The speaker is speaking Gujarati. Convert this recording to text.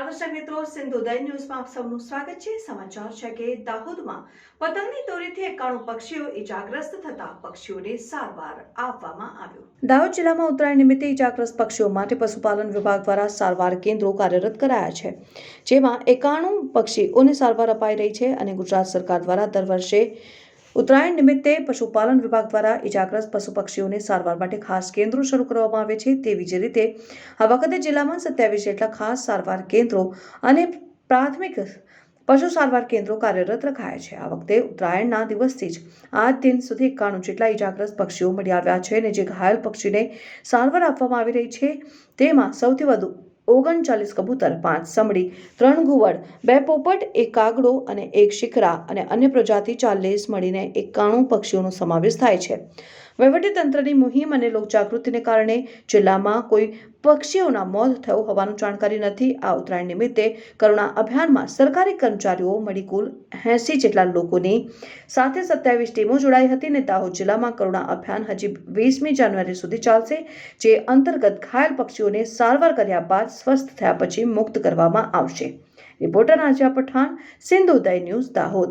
નમસ્કાર દર્શક મિત્રો, સિંધુદય ન્યૂઝમાં આપ સૌનું સ્વાગત છે। સમાચાર છે કે દાહોદમાં પતંગની દોરીથી 91 પક્ષીઓ ઇજાગ્રસ્ત થતા પક્ષીઓને સારવાર આપવામાં આવ્યો। દાહોદ જિલ્લામાં ઉત્તરાયણ નિમિત્તે ઇજાગ્રસ્ત પક્ષીઓ માટે પશુપાલન વિભાગ દ્વારા સારવાર કેન્દ્રો કાર્યરત કરાયા છે, જેમાં 91 પક્ષીઓને સારવાર અપાઈ રહી છે અને ગુજરાત સરકાર દ્વારા દર વર્ષે ઉત્તરાયણ નિમિત્તે પશુપાલન વિભાગ દ્વારા ઇજાગ્રસ્ત પશુ પક્ષીઓને સારવાર માટે ખાસ કેન્દ્રો શરૂ કરવામાં આવે છે। તેવી જ રીતે આ વખતે જિલ્લામાં 27 જેટલા ખાસ સારવાર કેન્દ્રો અને પ્રાથમિક પશુ સારવાર કેન્દ્રો કાર્યરત રખાયા છે। આ વખતે ઉત્તરાયણના દિવસથી જ આજ દિન સુધી 91 જેટલા ઇજાગ્રસ્ત પક્ષીઓ મળી આવ્યા છે અને જે ઘાયલ પક્ષીને સારવાર આપવામાં આવી રહી છે તેમાં સૌથી વધુ 39 કબૂતર, 5 સમડી, 3 ઘુવડ, 2 પોપટ, 1 કાગડો અને 1 શિખરા અને અન્ય પ્રજાતિ 40 મળીને 91 પક્ષીઓનો સમાવેશ થાય છે। વહીવટીતંત્રની મુહિમ અને લોકજાગૃતિને કારણે જિલ્લામાં કોઈ પક્ષીઓના મોત થયું હોવાનું જાણકારી નથી। આ ઉત્તરાયણ નિમિત્તે કરુણા અભિયાનમાં સરકારી કર્મચારીઓ મળી કુલ 80 જેટલા લોકોની સાથે 27 ટીમો જોડાઈ હતી અને દાહોદ જિલ્લામાં કરુણા અભિયાન હજી 20મી જાન્યુઆરી સુધી ચાલશે, જે અંતર્ગત ઘાયલ પક્ષીઓને સારવાર કર્યા બાદ સ્વસ્થ થયા પછી મુક્ત કરવામાં આવશે। Reporter Asiya Pathan, સિંધુદય news, Dahod.